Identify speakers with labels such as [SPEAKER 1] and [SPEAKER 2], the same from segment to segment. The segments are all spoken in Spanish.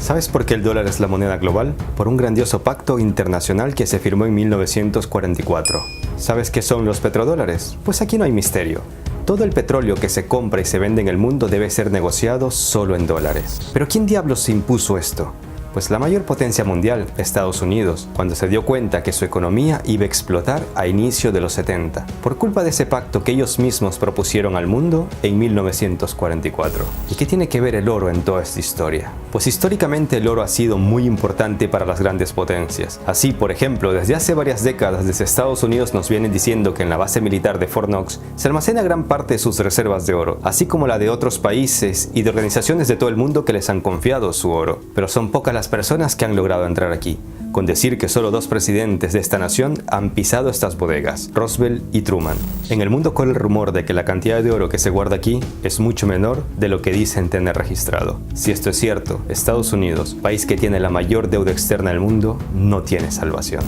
[SPEAKER 1] ¿Sabes por qué el dólar es la moneda global? Por un grandioso pacto internacional que se firmó en 1944. ¿Sabes qué son los petrodólares? Pues aquí no hay misterio. Todo el petróleo que se compra y se vende en el mundo debe ser negociado solo en dólares. ¿Pero quién diablos se impuso esto? Pues la mayor potencia mundial, Estados Unidos, cuando se dio cuenta que su economía iba a explotar a inicio de los 70, por culpa de ese pacto que ellos mismos propusieron al mundo en 1944. ¿Y qué tiene que ver el oro en toda esta historia? Pues históricamente el oro ha sido muy importante para las grandes potencias. Así, por ejemplo, desde hace varias décadas desde Estados Unidos nos vienen diciendo que en la base militar de Fort Knox se almacena gran parte de sus reservas de oro, así como la de otros países y de organizaciones de todo el mundo que les han confiado su oro. Pero son pocas las personas que han logrado entrar aquí, con decir que solo 2 presidentes de esta nación han pisado estas bodegas, Roosevelt y Truman. En el mundo corre el rumor de que la cantidad de oro que se guarda aquí es mucho menor de lo que dicen tener registrado. Si esto es cierto, Estados Unidos, país que tiene la mayor deuda externa del mundo, no tiene salvación.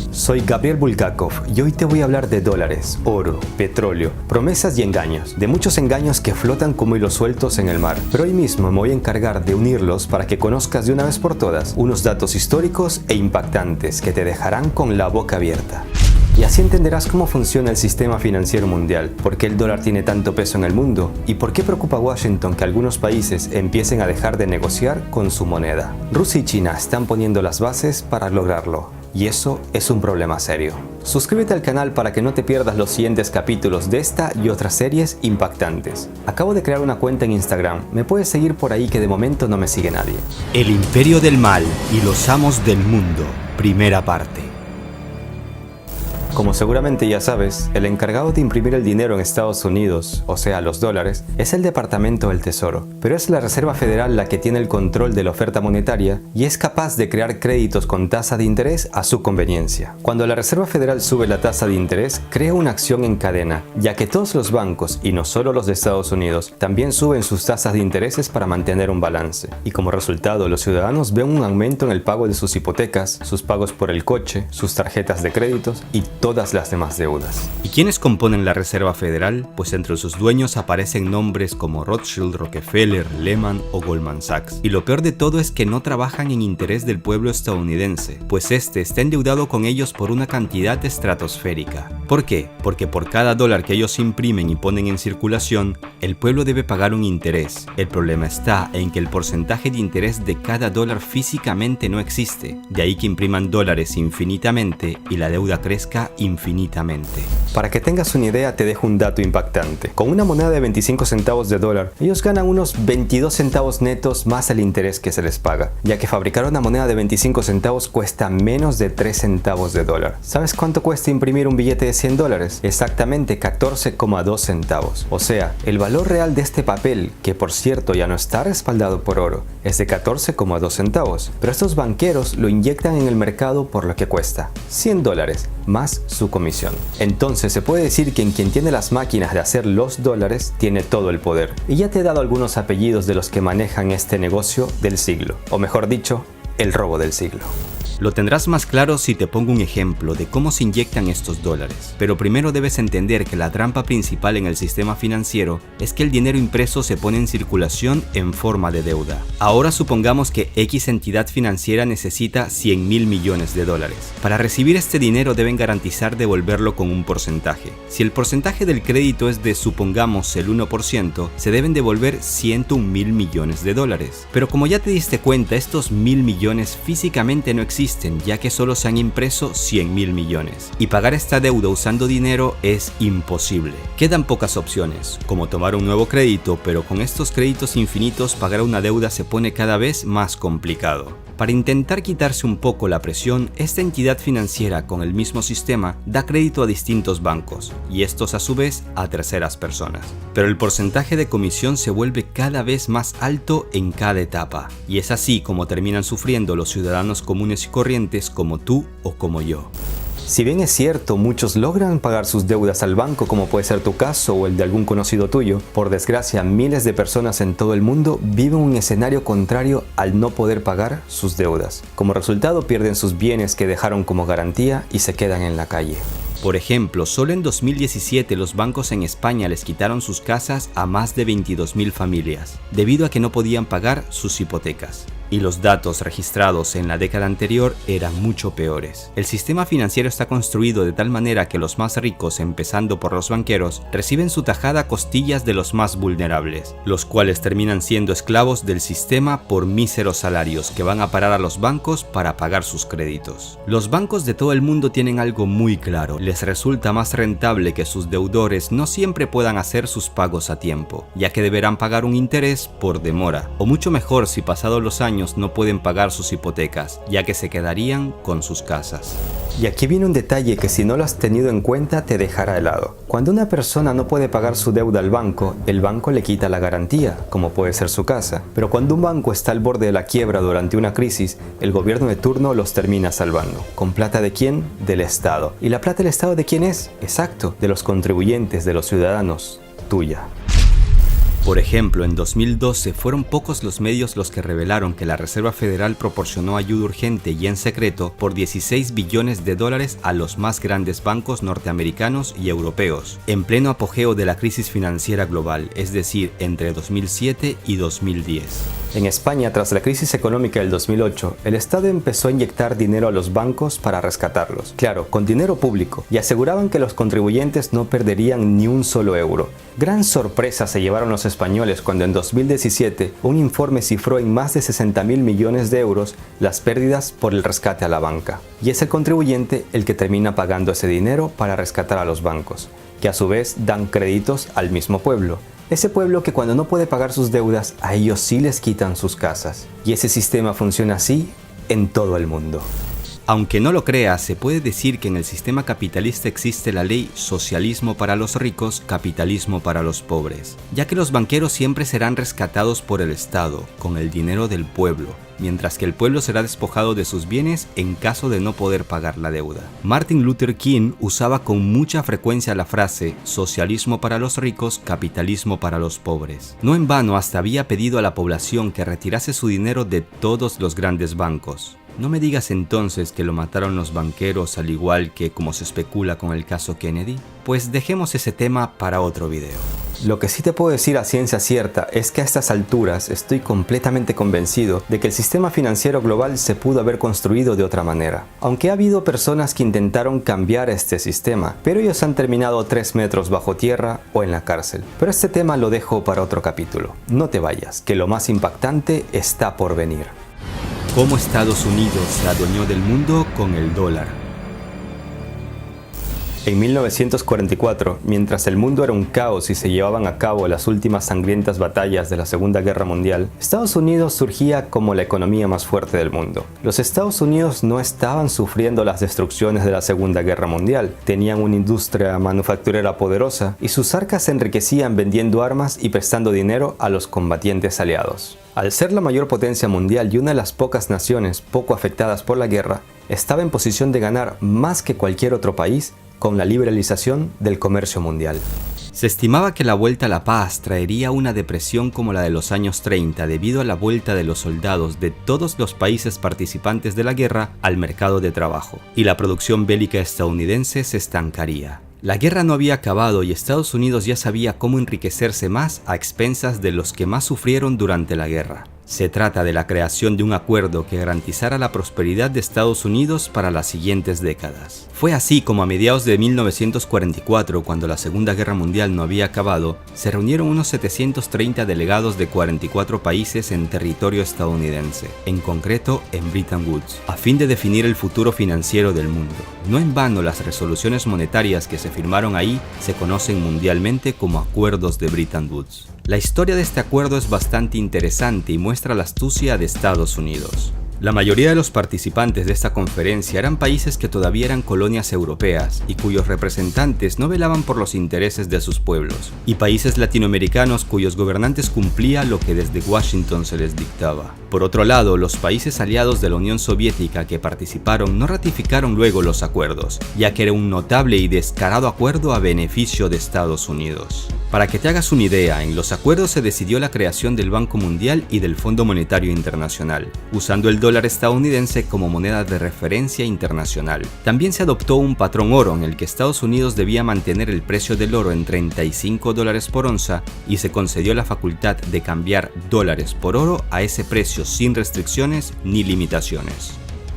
[SPEAKER 1] Soy Gabriel Bulgakov y hoy te voy a hablar de dólares, oro, petróleo, promesas y engaños, de muchos engaños que flotan como hilos sueltos en el mar. Pero hoy mismo me voy a encargar de unirlos para que conozcas de una vez por todas unos datos históricos e impactantes que te dejarán con la boca abierta. Y así entenderás cómo funciona el sistema financiero mundial, por qué el dólar tiene tanto peso en el mundo y por qué preocupa a Washington que algunos países empiecen a dejar de negociar con su moneda. Rusia y China están poniendo las bases para lograrlo. Y eso es un problema serio. Suscríbete al canal para que no te pierdas los siguientes capítulos de esta y otras series impactantes. Acabo de crear una cuenta en Instagram, me puedes seguir por ahí que de momento no me sigue nadie.
[SPEAKER 2] El Imperio del Mal y los Amos del Mundo, primera parte.
[SPEAKER 1] Como seguramente ya sabes, el encargado de imprimir el dinero en Estados Unidos, o sea los dólares, es el Departamento del Tesoro, pero es la Reserva Federal la que tiene el control de la oferta monetaria y es capaz de crear créditos con tasa de interés a su conveniencia. Cuando la Reserva Federal sube la tasa de interés, crea una acción en cadena, ya que todos los bancos, y no solo los de Estados Unidos, también suben sus tasas de intereses para mantener un balance. Y como resultado, los ciudadanos ven un aumento en el pago de sus hipotecas, sus pagos por el coche, sus tarjetas de créditos y todas las demás deudas.
[SPEAKER 2] ¿Y quiénes componen la Reserva Federal? Pues entre sus dueños aparecen nombres como Rothschild, Rockefeller, Lehman o Goldman Sachs. Y lo peor de todo es que no trabajan en interés del pueblo estadounidense, pues este está endeudado con ellos por una cantidad estratosférica. ¿Por qué? Porque por cada dólar que ellos imprimen y ponen en circulación, el pueblo debe pagar un interés. El problema está en que el porcentaje de interés de cada dólar físicamente no existe. De ahí que impriman dólares infinitamente y la deuda crezca infinitamente.
[SPEAKER 1] Para que tengas una idea, te dejo un dato impactante. Con una moneda de 25 centavos de dólar, ellos ganan unos 22 centavos netos más el interés que se les paga, ya que fabricar una moneda de 25 centavos cuesta menos de 3 centavos de dólar. ¿Sabes cuánto cuesta imprimir un billete de 100 dólares? Exactamente 14,2 centavos. O sea, el valor real de este papel, que por cierto ya no está respaldado por oro, es de 14,2 centavos. Pero estos banqueros lo inyectan en el mercado por lo que cuesta, 100 dólares, más su comisión. Entonces se puede decir que quien tiene las máquinas de hacer los dólares tiene todo el poder. Y ya te he dado algunos apellidos de los que manejan este negocio del siglo, o mejor dicho, el robo del siglo.
[SPEAKER 2] Lo tendrás más claro si te pongo un ejemplo de cómo se inyectan estos dólares. Pero primero debes entender que la trampa principal en el sistema financiero es que el dinero impreso se pone en circulación en forma de deuda. Ahora supongamos que X entidad financiera necesita 100.000 millones de dólares. Para recibir este dinero deben garantizar devolverlo con un porcentaje. Si el porcentaje del crédito es de, supongamos, el 1%, se deben devolver 101.000 millones de dólares. Pero como ya te diste cuenta, estos 1.000 millones físicamente no existen, ya que solo se han impreso 100.000 millones. Y pagar esta deuda usando dinero es imposible. Quedan pocas opciones, como tomar un nuevo crédito, pero con estos créditos infinitos pagar una deuda se pone cada vez más complicado. Para intentar quitarse un poco la presión, esta entidad financiera con el mismo sistema da crédito a distintos bancos, y estos a su vez a terceras personas. Pero el porcentaje de comisión se vuelve cada vez más alto en cada etapa, y es así como terminan sufriendo los ciudadanos comunes y corrientes como tú o como yo.
[SPEAKER 1] Si bien es cierto, muchos logran pagar sus deudas al banco, como puede ser tu caso o el de algún conocido tuyo, por desgracia miles de personas en todo el mundo viven un escenario contrario al no poder pagar sus deudas. Como resultado pierden sus bienes que dejaron como garantía y se quedan en la calle.
[SPEAKER 2] Por ejemplo, solo en 2017 los bancos en España les quitaron sus casas a más de 22.000 familias, debido a que no podían pagar sus hipotecas. y los datos registrados en la década anterior eran mucho peores. El sistema financiero está construido de tal manera que los más ricos, empezando por los banqueros, reciben su tajada a costillas de los más vulnerables, los cuales terminan siendo esclavos del sistema por míseros salarios que van a parar a los bancos para pagar sus créditos. Los bancos de todo el mundo tienen algo muy claro: les resulta más rentable que sus deudores no siempre puedan hacer sus pagos a tiempo, ya que deberán pagar un interés por demora, o mucho mejor si pasados los años no pueden pagar sus hipotecas, ya que se quedarían con sus casas.
[SPEAKER 1] Y aquí viene un detalle que si no lo has tenido en cuenta te dejará helado. Cuando una persona no puede pagar su deuda al banco, el banco le quita la garantía, como puede ser su casa. Pero cuando un banco está al borde de la quiebra durante una crisis, el gobierno de turno los termina salvando. ¿Con plata de quién? Del Estado. ¿Y la plata del Estado de quién es? Exacto, de los contribuyentes, de los ciudadanos, tuya.
[SPEAKER 2] Por ejemplo, en 2012 fueron pocos los medios los que revelaron que la Reserva Federal proporcionó ayuda urgente y en secreto por $16 billones a los más grandes bancos norteamericanos y europeos, en pleno apogeo de la crisis financiera global, es decir, entre 2007 y 2010.
[SPEAKER 1] En España, tras la crisis económica del 2008, el Estado empezó a inyectar dinero a los bancos para rescatarlos. Claro, con dinero público, y aseguraban que los contribuyentes no perderían ni un solo euro. Gran sorpresa se llevaron los españoles cuando en 2017 un informe cifró en más de 60.000 millones de euros las pérdidas por el rescate a la banca. Y es el contribuyente el que termina pagando ese dinero para rescatar a los bancos, que a su vez dan créditos al mismo pueblo. Ese pueblo que cuando no puede pagar sus deudas, a ellos sí les quitan sus casas. Y ese sistema funciona así en todo el mundo.
[SPEAKER 2] Aunque no lo creas, se puede decir que en el sistema capitalista existe la ley socialismo para los ricos, capitalismo para los pobres, ya que los banqueros siempre serán rescatados por el Estado, con el dinero del pueblo, mientras que el pueblo será despojado de sus bienes en caso de no poder pagar la deuda. Martin Luther King usaba con mucha frecuencia la frase socialismo para los ricos, capitalismo para los pobres. No en vano hasta había pedido a la población que retirase su dinero de todos los grandes bancos. No me digas entonces que lo mataron los banqueros al igual que como se especula con el caso Kennedy. Pues dejemos ese tema para otro video.
[SPEAKER 1] Lo que sí te puedo decir a ciencia cierta es que a estas alturas estoy completamente convencido de que el sistema financiero global se pudo haber construido de otra manera. Aunque ha habido personas que intentaron cambiar este sistema, pero ellos han terminado 3 metros bajo tierra o en la cárcel. Pero este tema lo dejo para otro capítulo. No te vayas, que lo más impactante está por venir.
[SPEAKER 2] Cómo Estados Unidos se adueñó del mundo con el dólar.
[SPEAKER 1] En 1944, mientras el mundo era un caos y se llevaban a cabo las últimas sangrientas batallas de la Segunda Guerra Mundial, Estados Unidos surgía como la economía más fuerte del mundo. Los Estados Unidos no estaban sufriendo las destrucciones de la Segunda Guerra Mundial, tenían una industria manufacturera poderosa y sus arcas se enriquecían vendiendo armas y prestando dinero a los combatientes aliados. Al ser la mayor potencia mundial y una de las pocas naciones poco afectadas por la guerra, estaba en posición de ganar más que cualquier otro país con la liberalización del comercio mundial.
[SPEAKER 2] Se estimaba que la vuelta a la paz traería una depresión como la de los años 30 debido a la vuelta de los soldados de todos los países participantes de la guerra al mercado de trabajo, y la producción bélica estadounidense se estancaría. La guerra no había acabado y Estados Unidos ya sabía cómo enriquecerse más a expensas de los que más sufrieron durante la guerra. Se trata de la creación de un acuerdo que garantizara la prosperidad de Estados Unidos para las siguientes décadas. Fue así como a mediados de 1944, cuando la Segunda Guerra Mundial no había acabado, se reunieron unos 730 delegados de 44 países en territorio estadounidense, en concreto en Bretton Woods, a fin de definir el futuro financiero del mundo. No en vano las resoluciones monetarias que se firmaron ahí se conocen mundialmente como Acuerdos de Bretton Woods. La historia de este acuerdo es bastante interesante y muestra la astucia de Estados Unidos. La mayoría de los participantes de esta conferencia eran países que todavía eran colonias europeas y cuyos representantes no velaban por los intereses de sus pueblos, y países latinoamericanos cuyos gobernantes cumplían lo que desde Washington se les dictaba. Por otro lado, los países aliados de la Unión Soviética que participaron no ratificaron luego los acuerdos, ya que era un notable y descarado acuerdo a beneficio de Estados Unidos. Para que te hagas una idea, en los acuerdos se decidió la creación del Banco Mundial y del Fondo Monetario Internacional, usando el dólar estadounidense como moneda de referencia internacional. También se adoptó un patrón oro en el que Estados Unidos debía mantener el precio del oro en $35 por onza y se concedió la facultad de cambiar dólares por oro a ese precio sin restricciones ni limitaciones.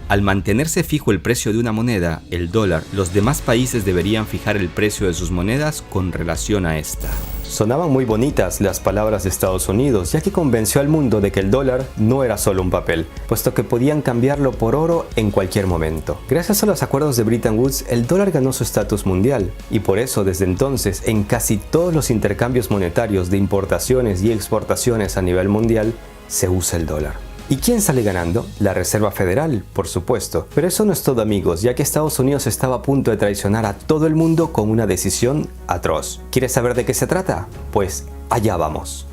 [SPEAKER 2] Al mantenerse fijo el precio de una moneda, el dólar, los demás países deberían fijar el precio de sus monedas con relación a esta.
[SPEAKER 1] Sonaban muy bonitas las palabras de Estados Unidos, ya que convenció al mundo de que el dólar no era solo un papel, puesto que podían cambiarlo por oro en cualquier momento. Gracias a los acuerdos de Bretton Woods, el dólar ganó su estatus mundial, y por eso desde entonces en casi todos los intercambios monetarios de importaciones y exportaciones a nivel mundial se usa el dólar. ¿Y quién sale ganando? La Reserva Federal, por supuesto. Pero eso no es todo, amigos, ya que Estados Unidos estaba a punto de traicionar a todo el mundo con una decisión atroz. ¿Quieres saber de qué se trata? Pues allá vamos.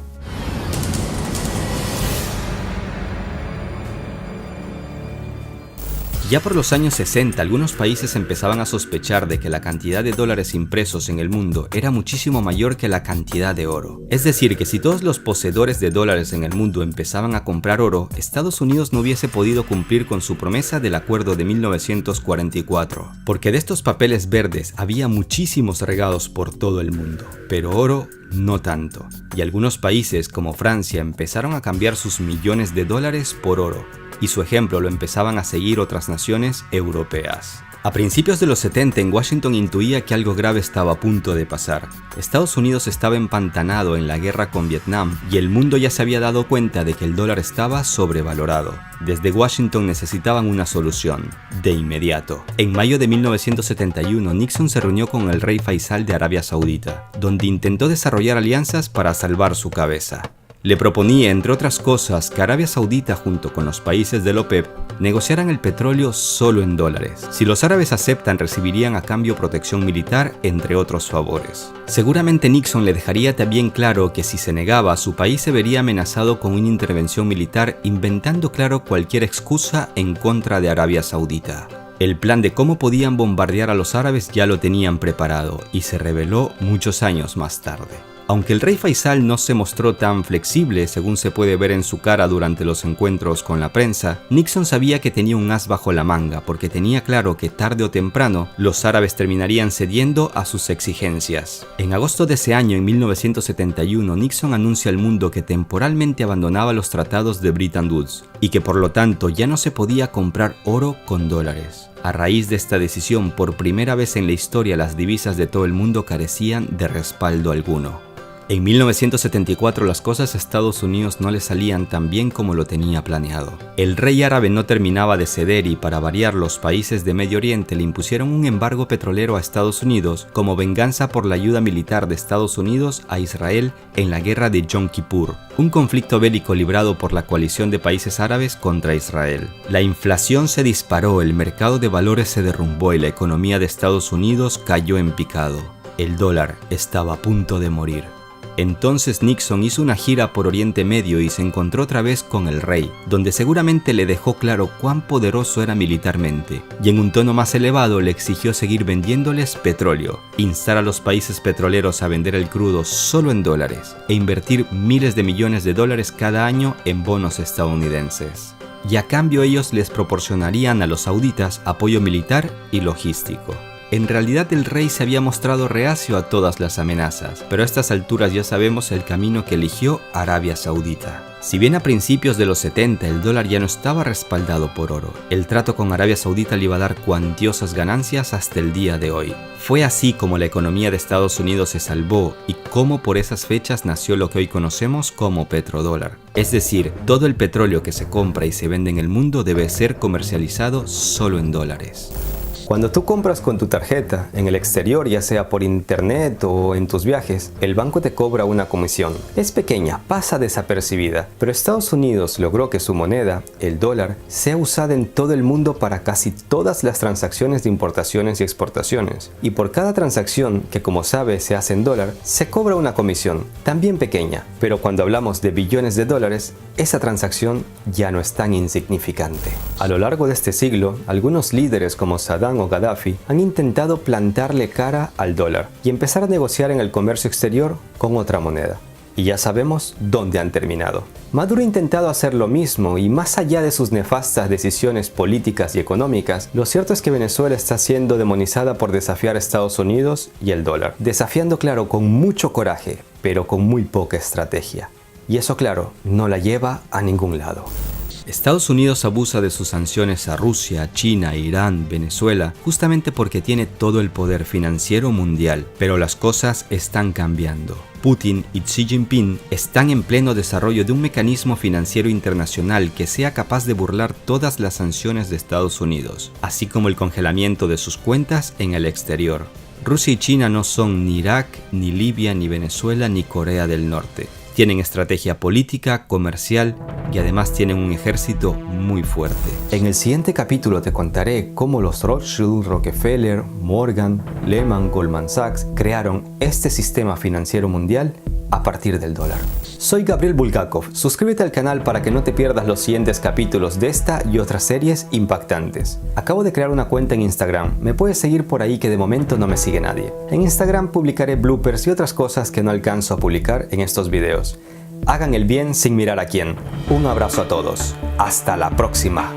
[SPEAKER 2] Ya por los años 60, algunos países empezaban a sospechar de que la cantidad de dólares impresos en el mundo era muchísimo mayor que la cantidad de oro. Es decir, que si todos los poseedores de dólares en el mundo empezaban a comprar oro, Estados Unidos no hubiese podido cumplir con su promesa del acuerdo de 1944, porque de estos papeles verdes había muchísimos regados por todo el mundo, pero oro no tanto. Y algunos países como Francia empezaron a cambiar sus millones de dólares por oro, y su ejemplo lo empezaban a seguir otras naciones europeas. A principios de los 70, en Washington intuía que algo grave estaba a punto de pasar. Estados Unidos estaba empantanado en la guerra con Vietnam y el mundo ya se había dado cuenta de que el dólar estaba sobrevalorado. Desde Washington necesitaban una solución, de inmediato. En mayo de 1971, Nixon se reunió con el rey Faisal de Arabia Saudita, donde intentó desarrollar alianzas para salvar su cabeza. Le proponía, entre otras cosas, que Arabia Saudita junto con los países de la OPEP negociaran el petróleo solo en dólares. Si los árabes aceptan, recibirían a cambio protección militar, entre otros favores. Seguramente Nixon le dejaría también claro que si se negaba, su país se vería amenazado con una intervención militar, inventando claro cualquier excusa en contra de Arabia Saudita. El plan de cómo podían bombardear a los árabes ya lo tenían preparado y se reveló muchos años más tarde. Aunque el rey Faisal no se mostró tan flexible según se puede ver en su cara durante los encuentros con la prensa, Nixon sabía que tenía un as bajo la manga porque tenía claro que tarde o temprano los árabes terminarían cediendo a sus exigencias. En agosto de ese año, en 1971, Nixon anuncia al mundo que temporalmente abandonaba los tratados de Bretton Woods y que por lo tanto ya no se podía comprar oro con dólares. A raíz de esta decisión, por primera vez en la historia las divisas de todo el mundo carecían de respaldo alguno. En 1974 las cosas a Estados Unidos no le salían tan bien como lo tenía planeado. El rey árabe no terminaba de ceder y para variar los países de Medio Oriente le impusieron un embargo petrolero a Estados Unidos como venganza por la ayuda militar de Estados Unidos a Israel en la guerra de Yom Kippur, un conflicto bélico librado por la coalición de países árabes contra Israel. La inflación se disparó, el mercado de valores se derrumbó y la economía de Estados Unidos cayó en picado. El dólar estaba a punto de morir. Entonces Nixon hizo una gira por Oriente Medio y se encontró otra vez con el rey, donde seguramente le dejó claro cuán poderoso era militarmente, y en un tono más elevado le exigió seguir vendiéndoles petróleo, instar a los países petroleros a vender el crudo solo en dólares, e invertir miles de millones de dólares cada año en bonos estadounidenses. Y a cambio ellos les proporcionarían a los sauditas apoyo militar y logístico. En realidad el rey se había mostrado reacio a todas las amenazas, pero a estas alturas ya sabemos el camino que eligió Arabia Saudita. Si bien a principios de los 70 el dólar ya no estaba respaldado por oro, el trato con Arabia Saudita le iba a dar cuantiosas ganancias hasta el día de hoy. Fue así como la economía de Estados Unidos se salvó y cómo por esas fechas nació lo que hoy conocemos como petrodólar. Es decir, todo el petróleo que se compra y se vende en el mundo debe ser comercializado solo en dólares.
[SPEAKER 1] Cuando tú compras con tu tarjeta en el exterior, ya sea por internet o en tus viajes, el banco te cobra una comisión. Es pequeña, pasa desapercibida, pero Estados Unidos logró que su moneda, el dólar, sea usada en todo el mundo para casi todas las transacciones de importaciones y exportaciones. Y por cada transacción, que como sabes se hace en dólar, se cobra una comisión, también pequeña. Pero cuando hablamos de billones de dólares, esa transacción ya no es tan insignificante. A lo largo de este siglo, algunos líderes como Saddam Saddam o Gaddafi han intentado plantarle cara al dólar y empezar a negociar en el comercio exterior con otra moneda. Y ya sabemos dónde han terminado. Maduro ha intentado hacer lo mismo y más allá de sus nefastas decisiones políticas y económicas, lo cierto es que Venezuela está siendo demonizada por desafiar a Estados Unidos y el dólar. Desafiando, claro, con mucho coraje, pero con muy poca estrategia. Y eso, claro, no la lleva a ningún lado.
[SPEAKER 2] Estados Unidos abusa de sus sanciones a Rusia, China, Irán, Venezuela, justamente porque tiene todo el poder financiero mundial, pero las cosas están cambiando. Putin y Xi Jinping están en pleno desarrollo de un mecanismo financiero internacional que sea capaz de burlar todas las sanciones de Estados Unidos, así como el congelamiento de sus cuentas en el exterior. Rusia y China no son ni Irak, ni Libia, ni Venezuela, ni Corea del Norte. Tienen estrategia política, comercial y además tienen un ejército muy fuerte.
[SPEAKER 1] En el siguiente capítulo te contaré cómo los Rothschild, Rockefeller, Morgan, Lehman, Goldman Sachs crearon este sistema financiero mundial a partir del dólar. Soy Gabriel Bulgakov. Suscríbete al canal para que no te pierdas los siguientes capítulos de esta y otras series impactantes. Acabo de crear una cuenta en Instagram. Me puedes seguir por ahí que de momento no me sigue nadie. En Instagram publicaré bloopers y otras cosas que no alcanzo a publicar en estos videos. Hagan el bien sin mirar a quién. Un abrazo a todos. Hasta la próxima.